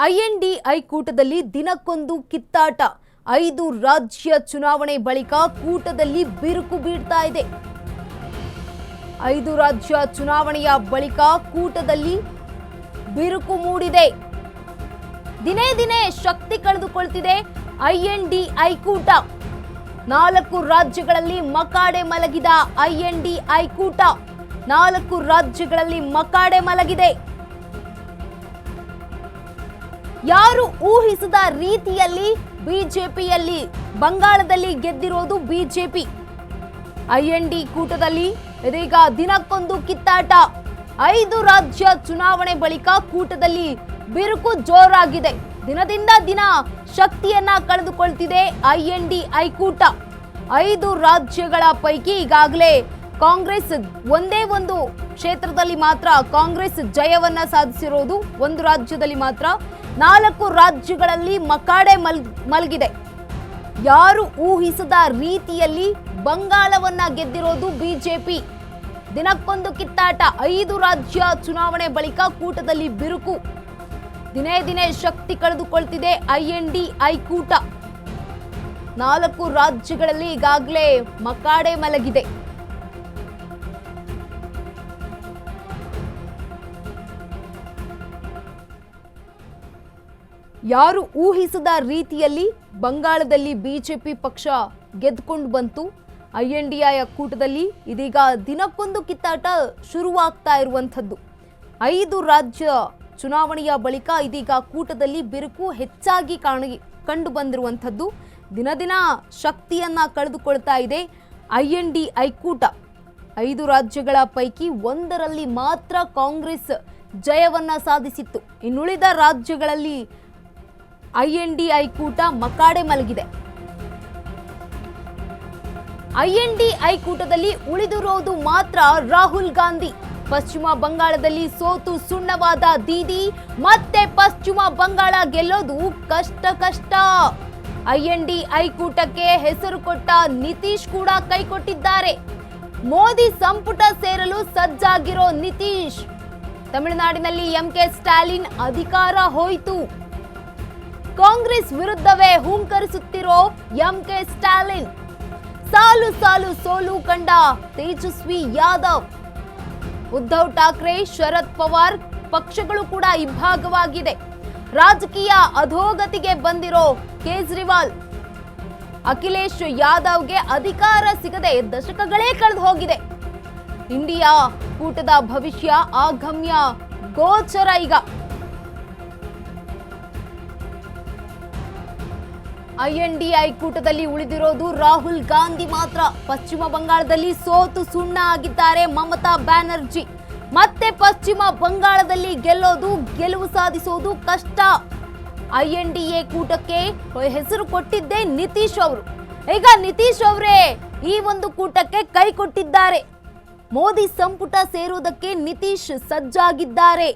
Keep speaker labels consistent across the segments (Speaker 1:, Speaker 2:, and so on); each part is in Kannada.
Speaker 1: ಐಎನ್ಡಿಐ ಕೂಟದಲ್ಲಿ ದಿನಕ್ಕೊಂದು ಕಿತ್ತಾಟ. 5 ರಾಜ್ಯ ಚುನಾವಣೆ ಬಳಿಕ ಕೂಟದಲ್ಲಿ ಬಿರುಕು ಬೀಳ್ತಾ ಇದೆ. 5 ರಾಜ್ಯ ಚುನಾವಣೆಯ ಬಳಿಕ ಕೂಟದಲ್ಲಿ ಬಿರುಕು ಮೂಡಿದೆ. ದಿನೇ ದಿನೇ ಶಕ್ತಿ ಕಳೆದುಕೊಳ್ತಿದೆ ಐಎನ್ಡಿಐ ಕೂಟ. 4 ರಾಜ್ಯಗಳಲ್ಲಿ ಮಕಾಡೆ ಮಲಗಿದ ಐಎನ್ಡಿಐ ಕೂಟ 4 ರಾಜ್ಯಗಳಲ್ಲಿ ಮಕಾಡೆ ಮಲಗಿದೆ. ಯಾರು ಊಹಿಸದ ರೀತಿಯಲ್ಲಿ ಬಿಜೆಪಿಯಲ್ಲಿ ಬಂಗಾಳದಲ್ಲಿ ಗೆದ್ದಿರೋದು ಬಿಜೆಪಿ. ಐಎನ್ಡಿ ಕೂಟದಲ್ಲಿ ಇದೀಗ ದಿನಕ್ಕೊಂದು ಕಿತ್ತಾಟ. 5 ರಾಜ್ಯ ಚುನಾವಣೆ ಬಳಿಕ ಕೂಟದಲ್ಲಿ ಬಿರುಕು ಜೋರಾಗಿದೆ. ದಿನದಿಂದ ದಿನ ಶಕ್ತಿಯನ್ನ ಕಳೆದುಕೊಳ್ತಿದೆ ಐಎನ್ಡಿಐ ಕೂಟ. 5 ರಾಜ್ಯಗಳ ಪೈಕಿ ಈಗಾಗಲೇ ಕಾಂಗ್ರೆಸ್ ಒಂದೇ ಒಂದು ಕ್ಷೇತ್ರದಲ್ಲಿ ಮಾತ್ರ ಕಾಂಗ್ರೆಸ್ ಜಯವನ್ನ ಸಾಧಿಸಿರೋದು. ಒಂದು ರಾಜ್ಯದಲ್ಲಿ ಮಾತ್ರ 4 ರಾಜ್ಯಗಳಲ್ಲಿ ಮಕಾಡೆ ಮಲಗಿದೆ. ಯಾರು ಊಹಿಸದ ರೀತಿಯಲ್ಲಿ ಬಂಗಾಳವನ್ನ ಗೆದ್ದಿರೋದು ಬಿಜೆಪಿ. ದಿನಕ್ಕೊಂದು ಕಿತ್ತಾಟ. 5 ರಾಜ್ಯ ಚುನಾವಣೆ ಬಳಿಕ ಕೂಟದಲ್ಲಿ ಬಿರುಕು. ದಿನೇ ದಿನೇ ಶಕ್ತಿ ಕಳೆದುಕೊಳ್ತಿದೆ ಐಎನ್ಡಿಐ ಕೂಟ. 4 ರಾಜ್ಯಗಳಲ್ಲಿ ಈಗಾಗಲೇ ಮಕಾಡೆ ಮಲಗಿದೆ. ಯಾರು ಊಹಿಸದ ರೀತಿಯಲ್ಲಿ ಬಂಗಾಳದಲ್ಲಿ ಬಿಜೆಪಿ ಪಕ್ಷ ಗೆದ್ದುಕೊಂಡು ಬಂತು. ಐಎನ್ಡಿಐ ಕೂಟದಲ್ಲಿ ಇದೀಗ ದಿನಕ್ಕೊಂದು ಕಿತ್ತಾಟ ಶುರುವಾಗ್ತಾ ಇರುವಂಥದ್ದು. 5 ರಾಜ್ಯ ಚುನಾವಣೆಯ ಬಳಿಕ ಇದೀಗ ಕೂಟದಲ್ಲಿ ಬಿರುಕು ಹೆಚ್ಚಾಗಿ ಕಂಡು ಬಂದಿರುವಂಥದ್ದು. ದಿನ ದಿನ ಶಕ್ತಿಯನ್ನ ಕಳೆದುಕೊಳ್ತಾ ಇದೆ ಐಎನ್ಡಿಐ ಕೂಟ. 5 ರಾಜ್ಯಗಳ ಪೈಕಿ ಒಂದರಲ್ಲಿ ಮಾತ್ರ ಕಾಂಗ್ರೆಸ್ ಜಯವನ್ನ ಸಾಧಿಸಿತ್ತು. ಇನ್ನುಳಿದ ರಾಜ್ಯಗಳಲ್ಲಿ ಐಎನ್ಡಿಐ ಕೂಟ ಮಕಾಡೆ ಮಲಗಿದೆ. ಐಎನ್ಡಿಐ ಕೂಟದಲ್ಲಿ ಉಳಿದಿರೋದು ಮಾತ್ರ ರಾಹುಲ್ ಗಾಂಧಿ. ಪಶ್ಚಿಮ ಬಂಗಾಳದಲ್ಲಿ ಸೋತು ಸುಣ್ಣವಾದ ದೀದಿ ಮತ್ತೆ ಪಶ್ಚಿಮ ಬಂಗಾಳ ಗೆಲ್ಲೋದು ಕಷ್ಟ. ಐಎನ್ಡಿಐ ಕೂಟಕ್ಕೆ ಹೆಸರು ಕೊಟ್ಟ ನಿತೀಶ್ ಕೂಡ ಕೈಕೊಟ್ಟಿದ್ದಾರೆ. ಮೋದಿ ಸಂಪುಟ ಸೇರಲು ಸಜ್ಜಾಗಿರೋ ನಿತೀಶ್. ತಮಿಳುನಾಡಿನಲ್ಲಿ ಎಂಕೆ ಸ್ಟಾಲಿನ್ ಅಧಿಕಾರ ಹೋಯಿತು. ಕಾಂಗ್ರೆಸ್ ವಿರುದ್ಧವೇ ಹೂಂಕರಿಸುತ್ತಿರೋ ಎಂಕೆ ಸ್ಟಾಲಿನ್. ಸಾಲು ಸಾಲು ಸೋಲು ಕಂಡ ತೇಜಸ್ವಿ ಯಾದವ್. ಉದ್ಧವ್ ಠಾಕ್ರೆ, ಶರದ್ ಪವಾರ್ ಪಕ್ಷಗಳು ಕೂಡ ಇಬ್ಬಾಗವಾಗಿದೆ. ರಾಜಕೀಯ ಅಧೋಗತಿಗೆ ಬಂದಿರೋ ಕೇಜ್ರಿವಾಲ್. ಅಖಿಲೇಶ್ ಯಾದವ್ಗೆ ಅಧಿಕಾರ ಸಿಗದೆ ದಶಕಗಳೇ ಕಳೆದು ಹೋಗಿದೆ. ಇಂಡಿಯಾ ಕೂಟದ ಭವಿಷ್ಯ ಆಗಮ್ಯ ಗೋಚರ. ಈಗ ಐಎನ್ಡಿಐ ಕೂಟದಲ್ಲಿ ಉಳಿದಿರೋದು ರಾಹುಲ್ ಗಾಂಧಿ ಮಾತ್ರ. ಪಶ್ಚಿಮ ಬಂಗಾಳದಲ್ಲಿ ಸೋತು ಸುಣ್ಣ ಆಗಿದ್ದಾರೆ ಮಮತಾ ಬ್ಯಾನರ್ಜಿ. ಮತ್ತೆ ಪಶ್ಚಿಮ ಬಂಗಾಳದಲ್ಲಿ ಗೆಲುವು ಸಾಧಿಸೋದು ಕಷ್ಟ. ಐಎನ್ಡಿಎ ಕೂಟಕ್ಕೆ ಹೆಸರು ಕೊಟ್ಟಿದ್ದೇ ನಿತೀಶ್ ಅವರು. ಈಗ ನಿತೀಶ್ ಅವರೇ ಈ ಒಂದು ಕೂಟಕ್ಕೆ ಕೈ ಕೊಟ್ಟಿದ್ದಾರೆ. ಮೋದಿ ಸಂಪುಟ ಸೇರುವುದಕ್ಕೆ ನಿತೀಶ್ ಸಜ್ಜಾಗಿದ್ದಾರೆ.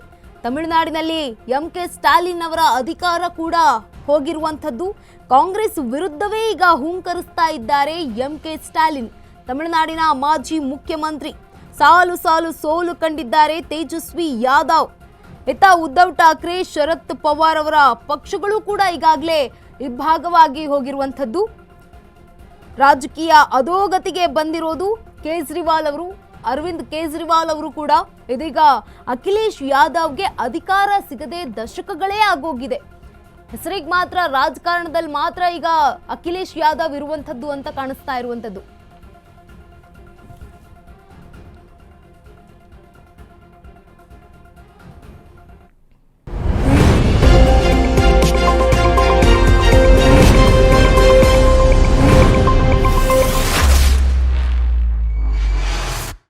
Speaker 1: ತಮಿಳುನಾಡಿನಲ್ಲಿ ಎಂಕೆ ಸ್ಟಾಲಿನ್ ಅವರ ಅಧಿಕಾರ ಕೂಡ ಹೋಗಿರುವಂಥದ್ದು. ಕಾಂಗ್ರೆಸ್ ವಿರುದ್ಧವೇ ಈಗ ಹೂಂಕರಿಸ್ತಾ ಇದ್ದಾರೆ ಎಂಕೆ ಸ್ಟಾಲಿನ್. ತಮಿಳುನಾಡಿನ ಮಾಜಿ ಮುಖ್ಯಮಂತ್ರಿ. ಸಾಲು ಸಾಲು ಸೋಲು ಕಂಡಿದ್ದಾರೆ ತೇಜಸ್ವಿ ಯಾದವ್. ಇತ್ತ ಉದ್ಧವ್ ಠಾಕ್ರೆ, ಶರದ್ ಪವಾರ್ ಅವರ ಪಕ್ಷಗಳು ಕೂಡ ಈಗಾಗಲೇ ಇಬ್ಬಾಗವಾಗಿ ಹೋಗಿರುವಂಥದ್ದು. ರಾಜಕೀಯ ಅಧೋಗತಿಗೆ ಬಂದಿರೋದು ಕೇಜ್ರಿವಾಲ್ ಅವರು. ಅರವಿಂದ್ ಕೇಜ್ರಿವಾಲ್ ಅವರು ಕೂಡ ಇದೀಗ ಅಖಿಲೇಶ್ ಯಾದವ್ಗೆ ಅಧಿಕಾರ ಸಿಗದೆ ದಶಕಗಳೇ ಆಗೋಗಿದೆ. ಹೆಸರಿಗೆ ಮಾತ್ರ ರಾಜಕಾರಣದಲ್ಲಿ ಮಾತ್ರ ಈಗ ಅಖಿಲೇಶ್ ಯಾದವ್ ಇರುವಂಥದ್ದು ಅಂತ ಕಾಣಿಸ್ತಾ ಇರುವಂಥದ್ದು.